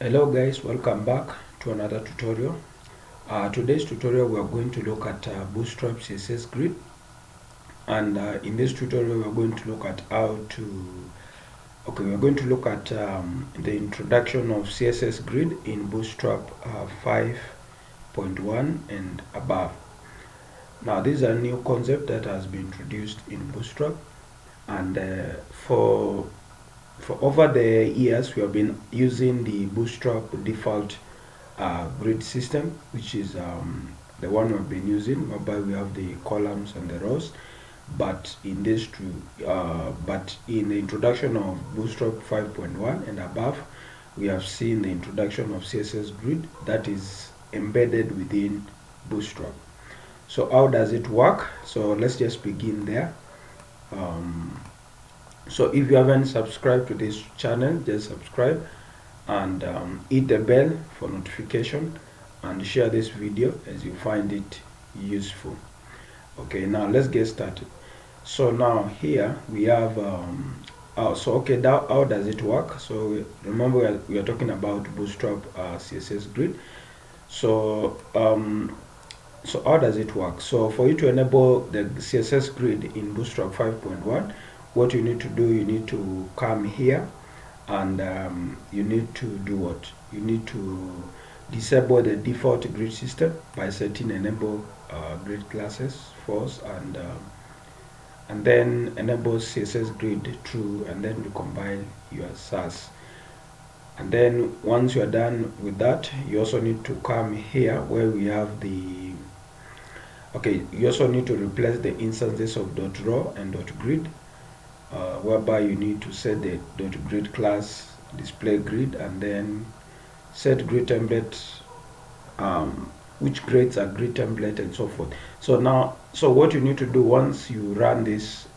Hello guys, welcome back to another tutorial. Today's tutorial we are going to look at Bootstrap CSS Grid, and in this tutorial we are going to look at we are going to look at the introduction of CSS Grid in Bootstrap 5.1 and above. Now this is a new concept that has been introduced in Bootstrap, and for over the years we have been using the Bootstrap default grid system, which is the one we've been using, whereby we have the columns and the rows. But in the introduction of Bootstrap 5.1 and above, we have seen the introduction of CSS Grid that is embedded within Bootstrap. So how does it work? So let's just begin there. So if you haven't subscribed to this channel, just subscribe and hit the bell for notification, and share this video as you find it useful. Okay, now let's get started. So now here we have how does it work? So remember we are talking about Bootstrap CSS Grid. So how does it work? So for you to enable the CSS Grid in Bootstrap 5.1, what you need to do, you need to come here and you need to do what? You need to disable the default grid system by setting enable grid classes false, and then enable CSS Grid true, and then recompile your SAS. And then once you are done with that, you also need to come here where we have the you also need to replace the instances of .raw and .grid, whereby you need to set the .grid class display grid, and then set grid template, which grades are grid template, and so forth. So what you need to do once you run this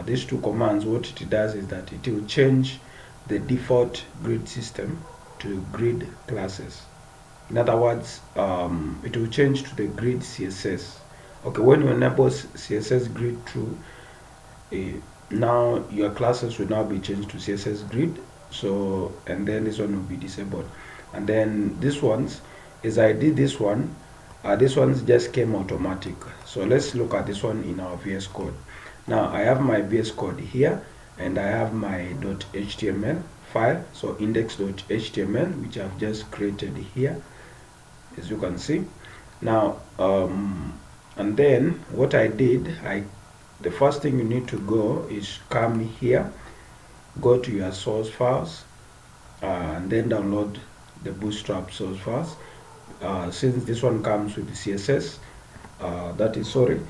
these two commands, what it does is that it will change the default grid system to grid classes. In other words, it will change to the grid CSS. Okay, when you enable CSS Grid true, now your classes will now be changed to CSS Grid. So, and then this one will be disabled, and then this ones, as I did this ones just came automatic. So let's look at this one in our VS Code. Now I have my VS Code here, and I have my .html file, so index.html, which I've just created here, as you can see. Now and then what I did, the first thing you need to go is come here, go to your source files, and then download the Bootstrap source files. Since this one comes with the CSS,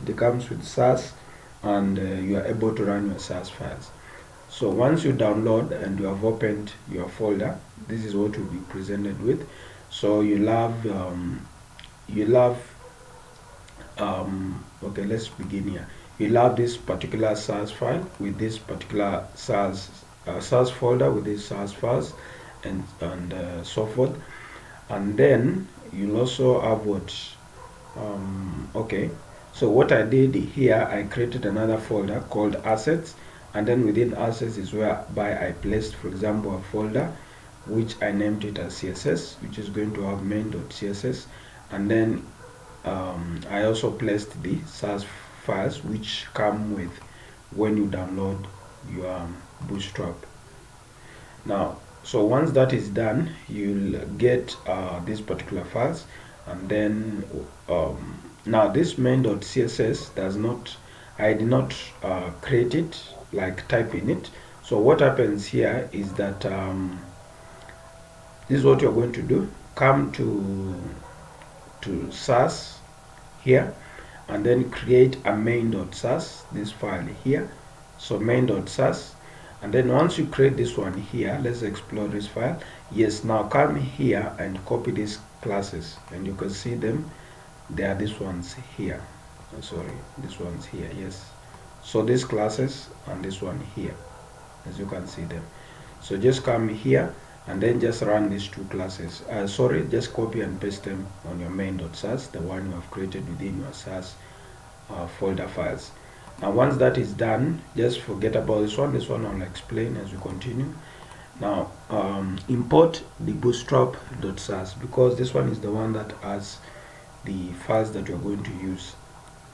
it comes with SAS, and you are able to run your SAS files. So once you download and you have opened your folder, this is what you'll be presented with. So you'll have okay, let's begin here. You'll have this particular SAS file with this particular SAS folder with these SAS files, and so forth. And then you'll also have what so what I did here, I created another folder called assets, and then within assets is whereby I placed, for example, a folder which I named it as CSS, which is going to have main.css, and then I also placed the SAS files which come with when you download your Bootstrap. Now, so once that is done, you'll get these particular files, and then now this main.css I did not create it, like type in it. So what happens here is that this is what you're going to do. Come to SAS here, and then create a main.sas, this file here. So main.sas, and then once you create this one here, let's explore this file. Yes, now come here and copy these classes, and you can see them. They are these ones here. Oh, sorry, these ones here. Yes, so these classes and this one here, as you can see them. So just come here and then just run these two classes. Just copy and paste them on your main.sas, the one you have created within your SAS folder files. Now once that is done, just forget about this one. This one I'll explain as we continue. Now import the bootstrap.sas, because this one is the one that has the files that you're going to use.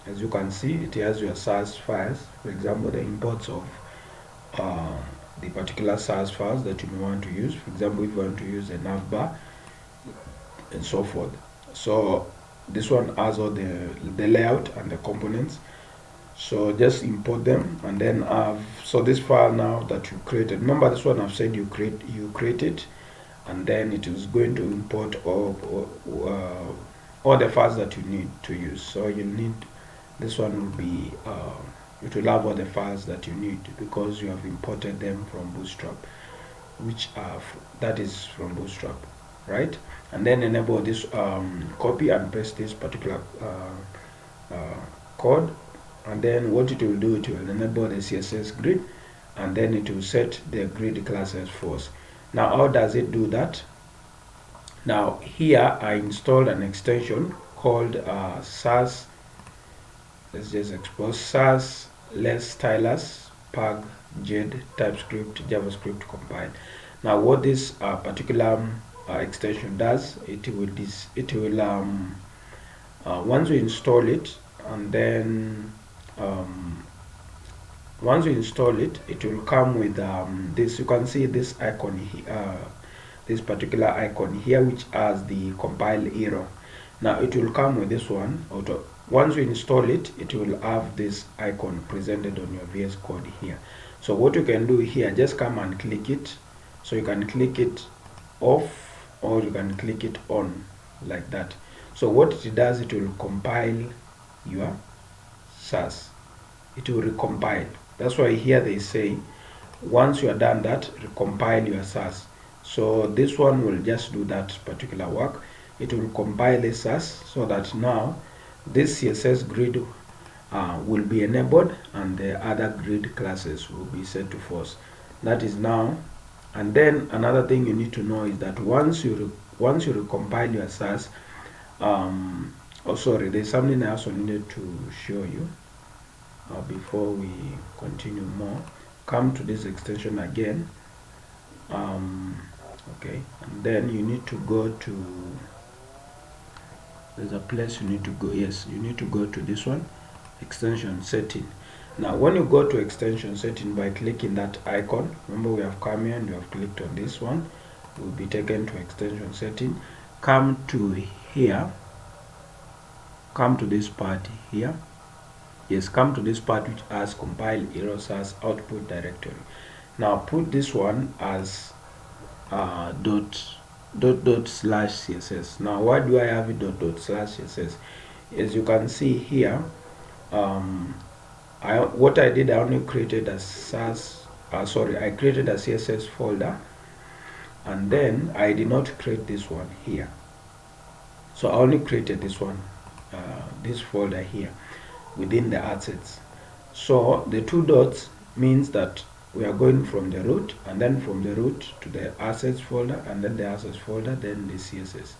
As you can see, it has your SAS files, for example, the imports of the particular SAS files that you may want to use. For example, if you want to use a navbar and so forth. So this one has all the layout and the components. So just import them, and then so this file now that you created, remember this one I've said you create it, and then it is going to import all the files that you need to use. So you need, this one will be it will have all the files that you need because you have imported them from Bootstrap, which are that is from Bootstrap, right? And then enable this copy and paste this particular code, and then what it will do, it will enable the CSS grid, and then it will set the grid classes first. Now how does it do that? Now here I installed an extension called SAS, let's just expose SAS less stylus pag jed TypeScript JavaScript compile. Now what this particular extension does, it will once you install it, and then once you install it, it will come with this, you can see this icon here, this particular icon here, which has the compile error. Now it will come with this one. Once you install it, it will have this icon presented on your VS Code here. So what you can do here, just come and click it. So you can click it off, or you can click it on, like that. So what it does, it will compile your SAS. It will recompile. That's why here they say once you are done that, recompile your SAS. So this one will just do that particular work. It will compile the SAS, so that now this CSS grid will be enabled, and the other grid classes will be set to false. That is now. And then another thing you need to know is that once you recompile your SAS, oh sorry, there's something I also needed to show you before we continue more. Come to this extension again, okay, and then you need to go to, there's a place you need to go, yes, you need to go to this one, extension setting. Now when you go to extension setting by clicking that icon, remember we have come here and you have clicked on this one, will be taken to extension setting. Come to here, come to this part here, yes, come to this part which has compile errors as output directory. Now put this one as /css. Now why do I have it /css? As you can see here, what I did, I only created a SAS, I created a CSS folder, and then I did not create this one here. So I only created this one, this folder here within the assets. So the two dots means that we are going from the root, and then from the root to the assets folder, and then the assets folder, then the CSS.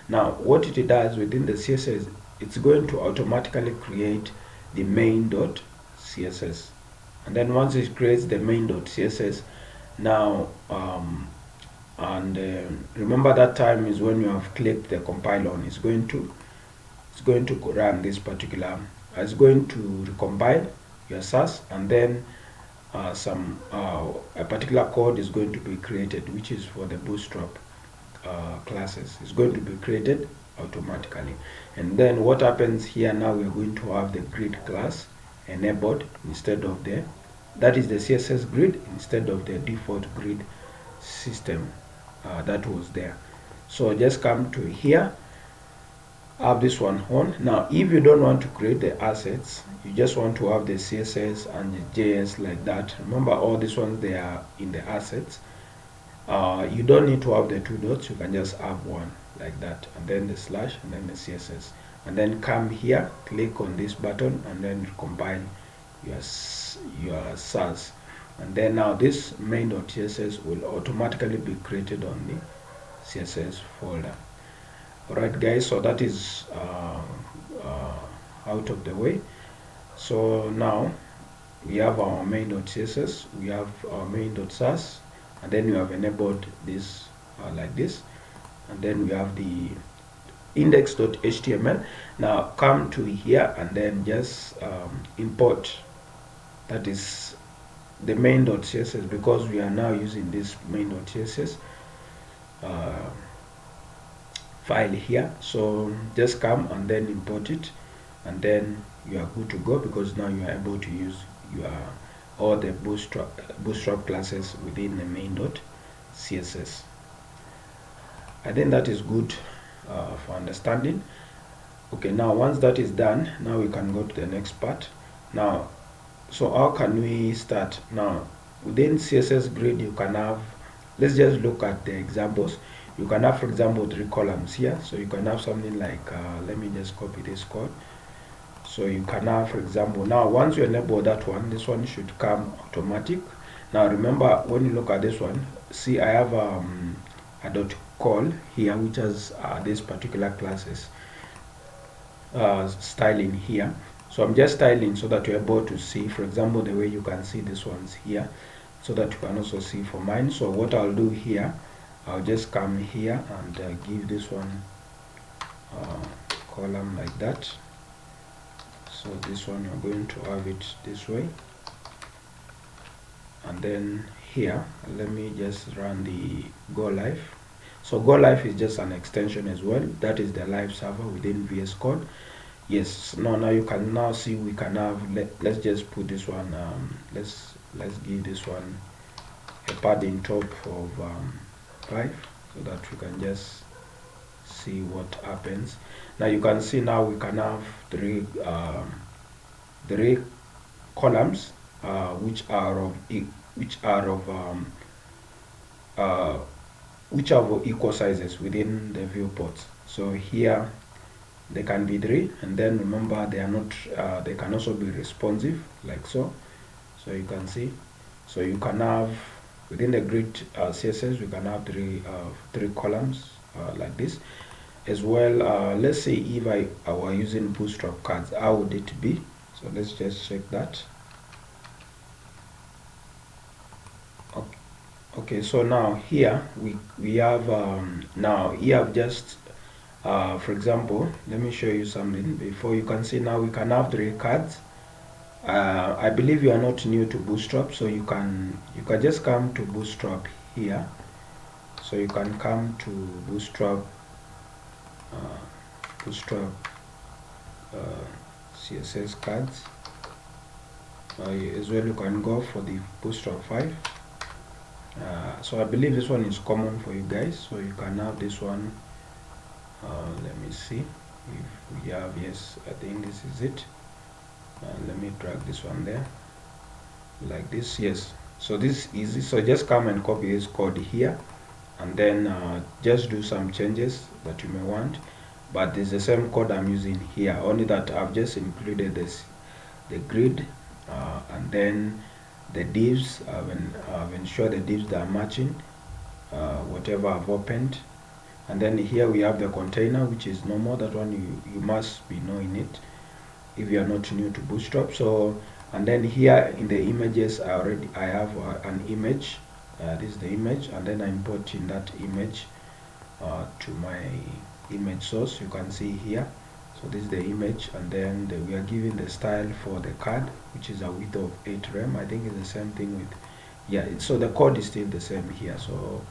Now what it does within the CSS, it's going to automatically create the main.css, and then once it creates the main.css, now remember that time is when you have clicked the compile on, it's going to run this particular, it's going to recompile your SAS, and then a particular code is going to be created, which is for the Bootstrap classes. It's going to be created automatically. And then what happens here, now we're going to have the grid class enabled instead of that is the CSS grid instead of the default grid system that was there. So just come to here, have this one on. Now if you don't want to create the assets, you just want to have the CSS and the JS like that, remember all these ones, they are in the assets. You don't need to have the two dots, you can just have one like that, and then the slash, and then the CSS, and then come here, click on this button, and then compile your SAS, and then now this main.css will automatically be created on the CSS folder. Alright guys, so that is out of the way. So now we have our main.css, we have our main.sas, and then you have enabled this like this, and then we have the index.html. Now come to here and then just import, that is the main.css, because we are now using this main.css file here. So just come and then import it, and then you are good to go, because now you are able to use your all the bootstrap classes within the main.css. I think that is good for understanding. Okay, now once that is done, now we can go to the next part. Now, so how can we start? Now within CSS Grid you can have, let's just look at the examples. You can have, for example, 3 columns here. So you can have something like let me just copy this code. So you can have, for example, now once you enable that one, this one should come automatic. Now remember, when you look at this one, see I have a dot call here which has this particular classes styling here. So I'm just styling so that you're able to see, for example, the way you can see these ones here, so that you can also see for mine. So what I'll do here, I'll just come here and give this one column like that. So this one you're going to have it this way, and then here let me just run the go live. So go live is just an extension as well, that is the live server within VS Code. Yes, now you can now see we can have, let's just put this one let's give this one a padding top of 5, so that we can just see what happens. Now you can see now we can have 3 columns which are of equal sizes within the viewports. So here they can be 3, and then remember they are not they can also be responsive like so. So you can see, so you can have within the grid CSS we can have 3 columns like this as well. Let's say if I were using Bootstrap cards, how would it be? So let's just check that. Okay, so now here we have now here I've just for example, let me show you something before. You can see now we can have 3 cards. I believe you are not new to Bootstrap, so you can just come to Bootstrap here. So you can come to Bootstrap CSS cards as well. You can go for the Bootstrap 5. So I believe this one is common for you guys, so you can have this one. Let me see if we have, yes, I think this is it. Let me drag this one there like this. Yes, so this is easy. So just come and copy this code here, and then just do some changes that you may want, but it's the same code I'm using here, only that I've just included the grid and then the divs. I've ensured the divs that are matching whatever I've opened. And then here we have the container, which is normal. That one you must be knowing it if you are not new to Bootstrap. So, and then here in the images I have an image. This is the image, and then I'm importing that image to my image source. You can see here. So this is the image, and then we are giving the style for the card, which is a width of 8 rem. I think it's the same thing with, yeah, so the code is still the same here. So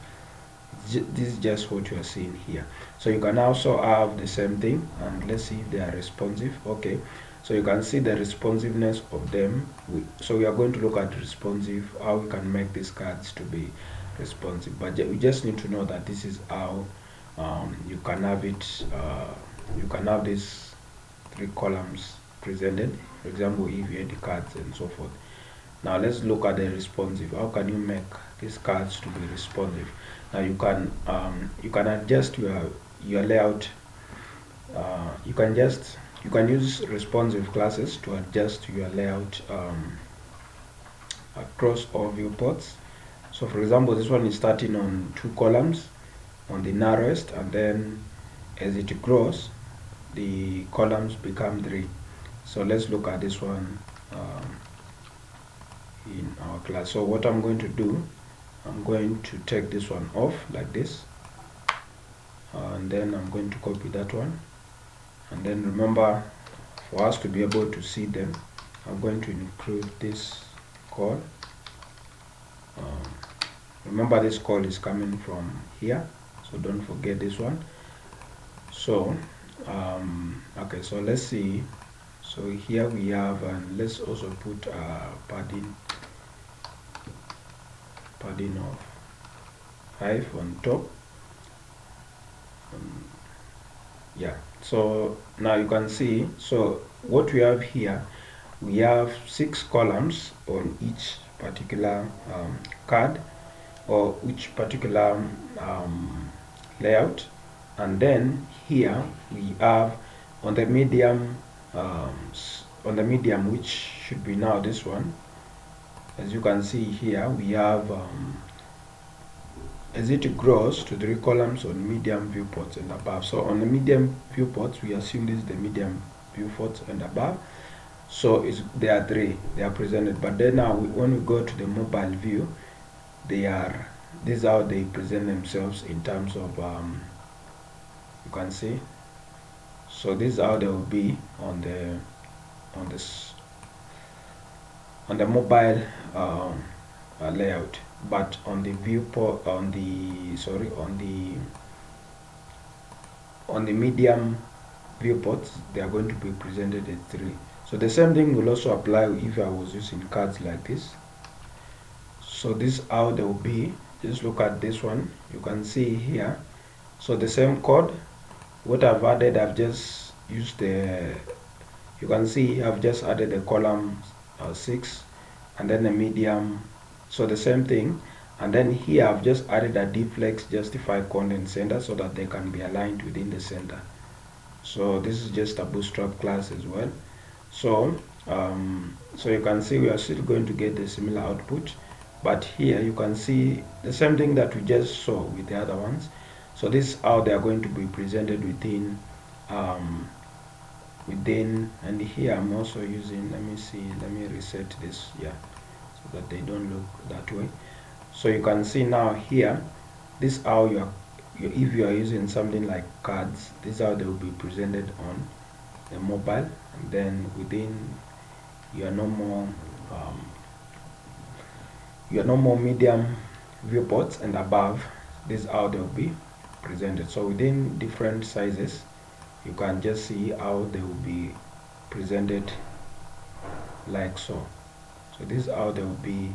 this is just what you are seeing here. So you can also have the same thing, and let's see if they are responsive. Okay, so you can see the responsiveness of them. So we are going to look at responsive, how we can make these cards to be responsive, but we just need to know that this is how you can have it. You can have these 3 columns presented, for example, if you add cards and so forth. Now let's look at the responsive. How can you make these cards to be responsive? Now you can adjust your layout. You can use responsive classes to adjust your layout across all viewports. So for example, this one is starting on 2 columns on the narrowest, and then as it grows the columns become 3. So let's look at this one in our class. So what I'm going to do, I'm going to take this one off like this, and then I'm going to copy that one. And then remember, for us to be able to see them, I'm going to include this call. Remember, this call is coming from here, so don't forget this one. So okay, so let's see. So here we have, and let's also put padding of 5 on top. Yeah, so now you can see, so what we have here, we have 6 columns on each particular card, or each particular layout. And then here we have on the medium, which should be now this one. As you can see here, we have as it grows to 3 columns on medium viewports and above. So on the medium viewports, we assume this is the medium viewports and above. So there are 3, they are presented. But then now when we go to the mobile view, this is how they present themselves in terms of you can see. So this is how they will be on the mobile layout. But on the viewport, on the medium viewports, they are going to be presented as 3. So the same thing will also apply if I was using cards like this. So this is how they will be. Just look at this one, you can see here. So the same code, what I've added, I've just used you can see I've just added the column 6 and then the medium. So the same thing, and then here I've just added a deflex justify content center so that they can be aligned within the center. So this is just a Bootstrap class as well. So so you can see we are still going to get the similar output, but here you can see the same thing that we just saw with the other ones. So this is how they are going to be presented within and here I'm also using, let me reset this, yeah, so that they don't look that way. So you can see now here, this is how if you are using something like cards, this is how they will be presented on the mobile, and then within your normal medium viewports and above, this is how they will be presented. So within different sizes, you can just see how they will be presented like so. So this is how they will be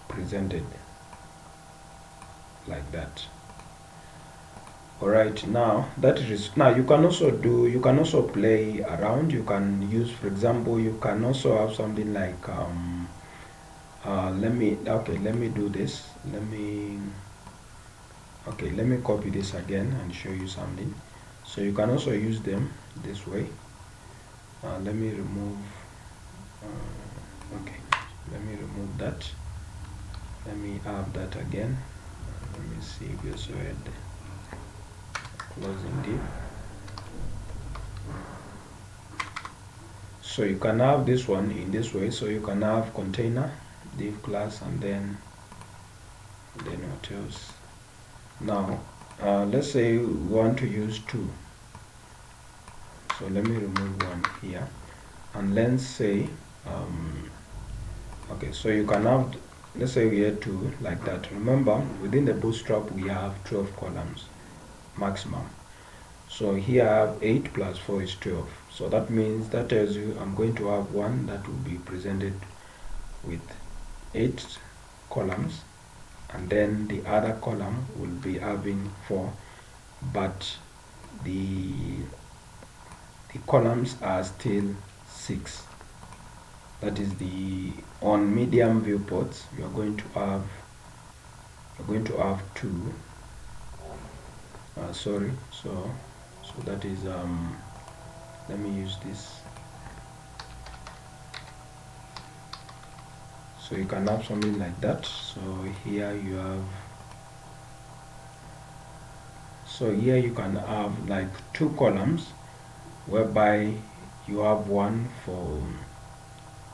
presented like that. Alright, now that is, now you can also play around. You can use, for example, you can also have something like let me do this. Let me copy this again and show you something. So you can also use them this way. Let me remove let me remove that. Let me add that again. Let me see if you saw it. Closing div. So you can have this one in this way. So you can have container, div class, and then what else? Now let's say we want to use 2. So let me remove one here, and let's say okay, so you can have, let's say we had 2 like that. Remember, within the Bootstrap we have 12 columns maximum. So here I have 8 plus 4 is 12. So that means, that tells you I'm going to have one that will be presented with 8 columns, and then the other column will be having 4, but the columns are still 6. That is on medium viewports you're going to have 2. Sorry, so that is let me use this. So you can have something like that. So here you have, so here you can have like 2 columns, whereby you have one for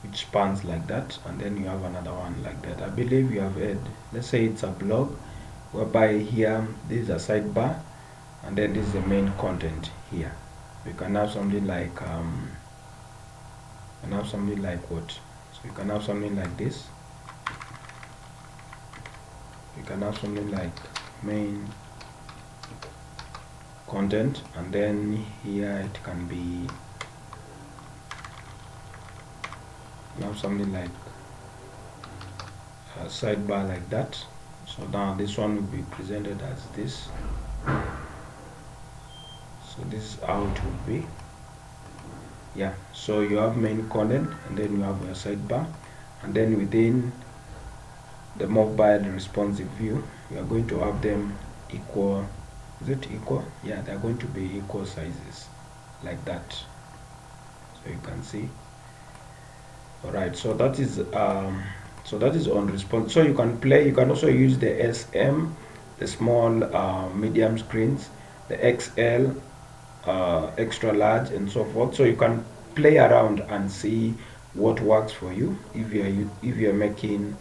which spans like that, and then you have another one like that. I believe you have heard, let's say it's a blog, whereby here this is a sidebar, and then this is the main content here. You can have something like what? So you can have something like this. You can have something like main content, and then here it can be, now something like a sidebar like that. So now this one will be presented as this. So this is how it would be. Yeah, so you have main content, and then you have a sidebar, and then within the mobile responsive view, you are going to have them equal. Is it equal? Yeah, they're going to be equal sizes like that, so you can see. All right, so that is on response. So you can also use the SM, the small medium screens, the XL, extra large, and so forth. So you can play around and see what works for you if you're making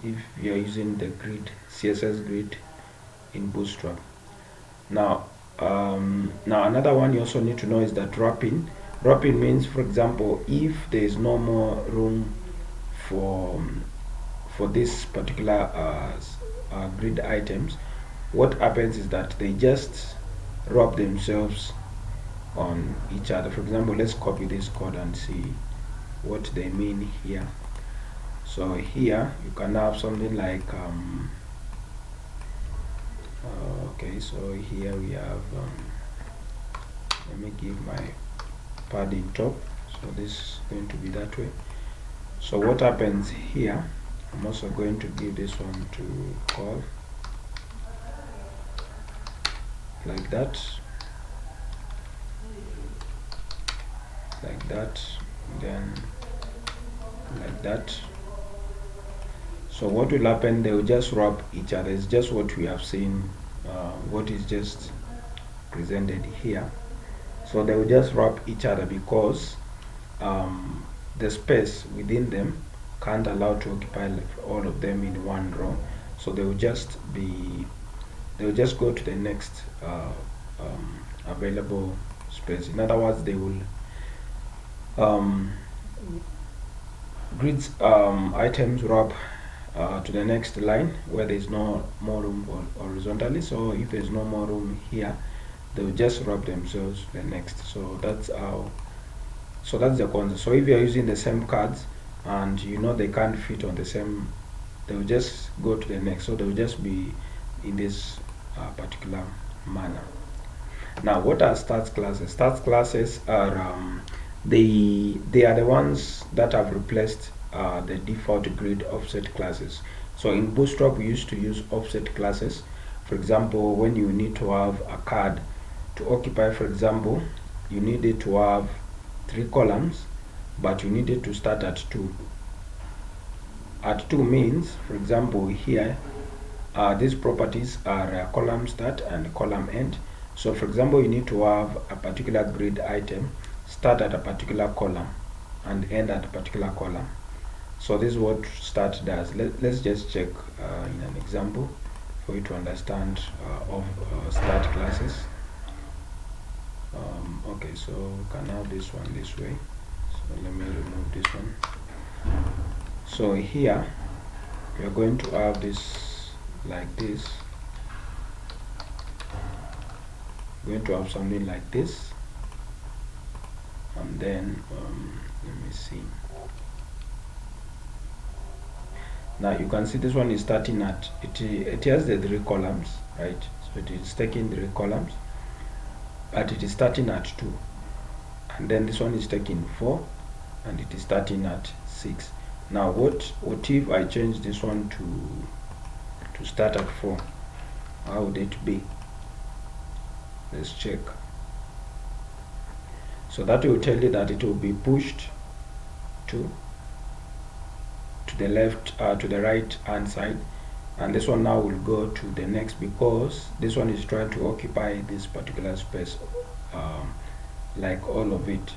if you're using the grid, CSS Grid in Bootstrap. Now another one you also need to know is that wrapping means, for example, if there is no more room for this particular grid items, what happens is that they just wrap themselves on each other. For example, let's copy this code and see what they mean here. So here you can have something like okay, so here we have let me give my padding top, so this is going to be that way. So what happens here, I'm also going to give this one to call like that, then like that. So what will happen, they will just wrap each other. It's just what we have seen, what is just presented here. So they will just wrap each other because the space within them can't allow to occupy all of them in one row. So they will just go to the next available space. In other words, they will grids items wrap to the next line where there is no more room horizontally. So if there's no more room here, they will just wrap themselves to the next. So that's how. So that's the concept. So if you are using the same cards and you know they can't fit on the same, they will just go to the next. So they will just be in this particular manner. Now, what are stats classes? Stats classes are they are the ones that have replaced the default grid offset classes. So in Bootstrap we used to use offset classes. For example, when you need to have a card to occupy, for example, you needed to have 3 columns, but you needed to start at 2. At 2 means, for example, here these properties are column start and column end. So for example, you need to have a particular grid item start at a particular column and end at a particular column. So this is what start does. Let's just check in an example for you to understand of start classes. Okay, so we can have this one this way. So let me remove this one. So here we are going to have this like this. We're going to have something like this, and then let me see. Now you can see this one is starting at it has the 3 columns, right? So it is taking 3 columns, but it is starting at 2, and then this one is taking 4, and it is starting at 6. Now what if I change this one to start at 4? How would it be? Let's check. So that will tell you that it will be pushed to the left, to the right hand side, and this one now will go to the next because this one is trying to occupy this particular space, like all of it.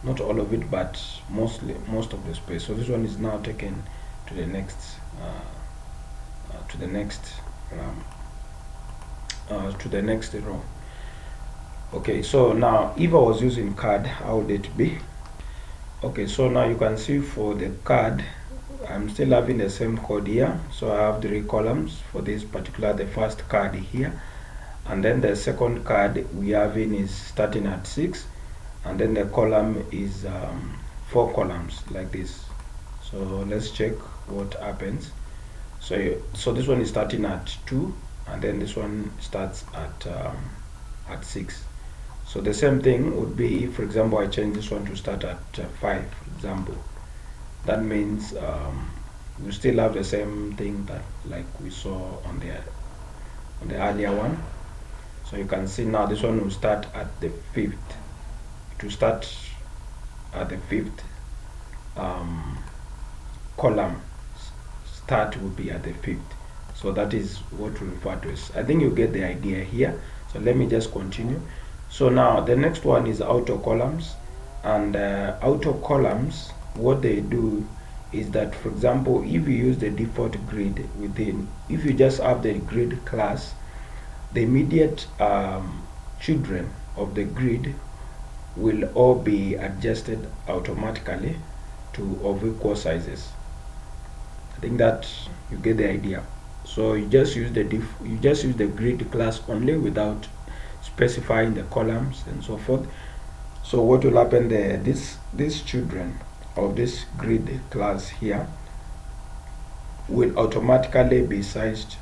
not all of it, but most of the space. So this one is now taken to the next row. Okay, so now if I was using card, how would it be? Okay, so now you can see for the card, I'm still having the same code here. So I have 3 columns for this particular, the first card here, and then the second card we have in is starting at 6, and then the column is 4 columns like this. So let's check what happens. So this one is starting at 2, and then this one starts at 6. So the same thing would be if, for example, I change this one to start at 5, for example. That means we still have the same thing that like we saw on the earlier one. So you can see now this one will start at the 5th. To start at the 5th column, start will be at the 5th. So that is what we refer to as. I think you get the idea here. So let me just continue. So now the next one is auto columns, and auto columns, what they do is that, for example, if you use the default grid within, if you just have the grid class, the immediate children of the grid will all be adjusted automatically to of equal sizes. I think that you get the idea. So you just use the grid class only without specifying the columns and so forth. So what will happen there, these children of this grid class here will automatically be sized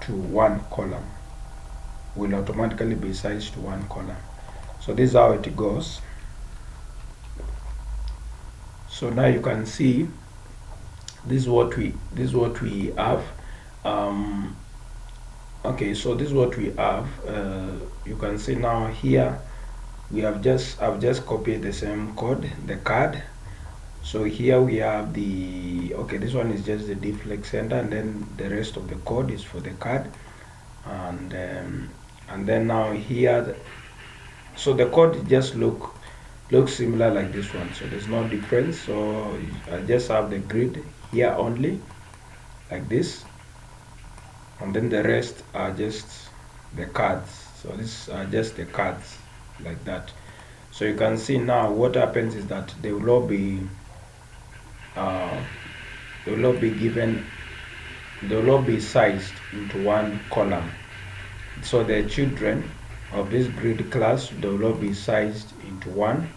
to 1 column. So this is how it goes. So now you can see this is what we have. Okay, so this is what we have. You can see now here I've just copied the same code, the card. So here we have this one is just the deflex center, and then the rest of the code is for the card, and then now here, so the code just looks similar like this one, so there's no difference. So I just have the grid here only like this, and then the rest are just the cards. So these are just the cards like that. So you can see now what happens is that they will all be sized into 1 column. So the children of this grid class, they will all be sized into 1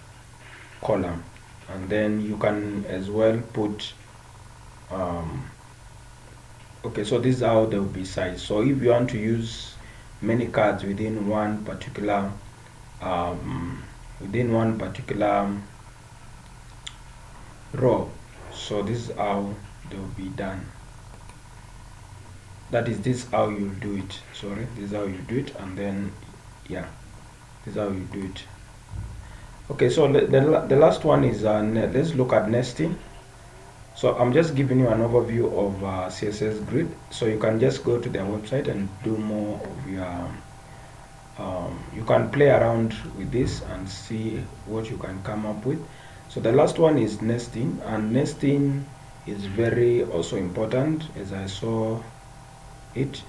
column, and then you can as well put okay, so this is how they will be sized. So if you want to use many cards within one particular row, so this is how they will be done. That is, this is how you do it. Sorry, this is how you do it, and then yeah, this is how you do it. Okay, so the last one is let's look at nesting. So I'm just giving you an overview of CSS Grid, so you can just go to their website and do more of your you can play around with this and see what you can come up with. So the last one is nesting, and nesting is very also important, as I saw it.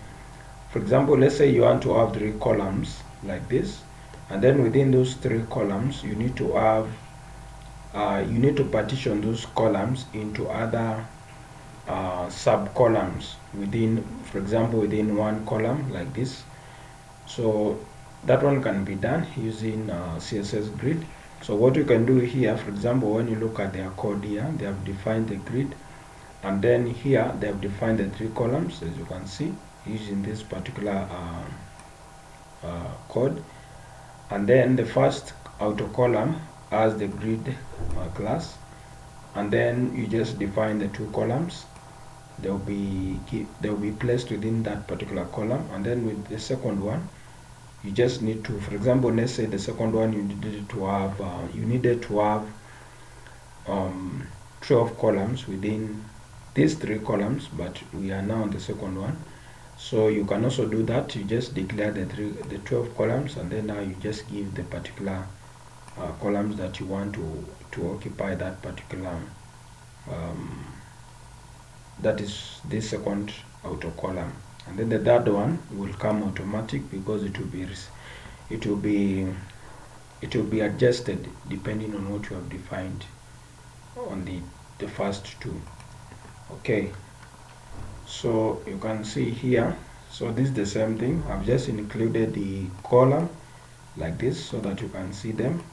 For example, let's say you want to have 3 columns like this, and then within those 3 columns you need to have partition those columns into other sub columns within, for example, within 1 column like this. So that one can be done using CSS Grid. So what you can do here, for example, when you look at their code here, they have defined the grid, and then here they have defined the 3 columns, as you can see, using this particular code. And then the first outer column has the grid class, and then you just define the 2 columns. They'll be placed within that particular column, and then with the second one, you just need to, for example, let's say the second one you needed to have 12 columns within these 3 columns, but we are now on the second one. So you can also do that. You just declare the 12 columns, and then now you just give the particular columns that you want to occupy that particular that is this second auto column, and then the third one will come automatic because it will be adjusted depending on what you have defined on the first two. Okay, so you can see here, so this is the same thing. I've just included the column like this so that you can see them,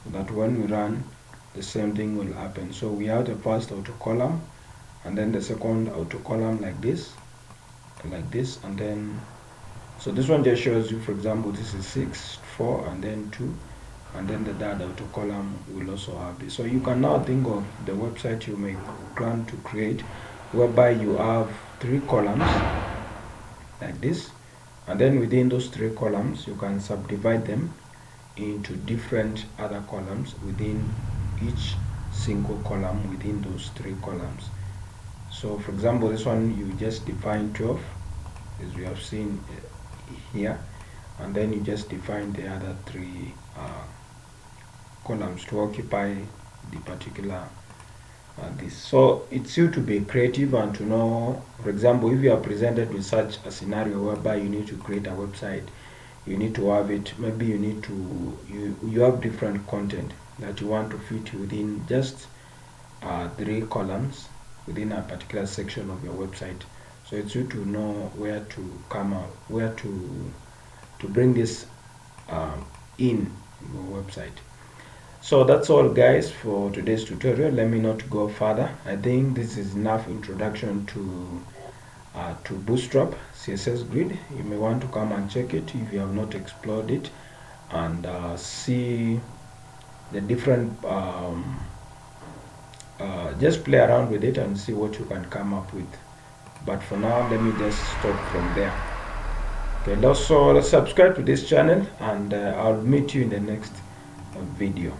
so that when we run, the same thing will happen. So we have the first auto column, and then the second auto column like this, and then so this one just shows you, for example, this is 6, 4, and then 2, and then the third auto column will also have this. So you can now think of the website you may plan to create, whereby you have 3 columns like this, and then within those 3 columns you can subdivide them into different other columns within each single column within those 3 columns. So for example, this one you just define 12 as we have seen here, and then you just define the other 3 columns to occupy the particular this. So it's you to be creative and to know, for example, if you are presented with such a scenario whereby you need to create a website, you need to have it, maybe you need to you have different content that you want to fit within just 3 columns within a particular section of your website. So it's you to know where to come out, where to bring this in your website. So that's all guys for today's tutorial. Let me not go further. I think this is enough introduction to Bootstrap CSS Grid. You may want to come and check it if you have not explored it, and see the different just play around with it and see what you can come up with. But for now, let me just stop from there. Okay, so let's subscribe to this channel, and I'll meet you in the next video.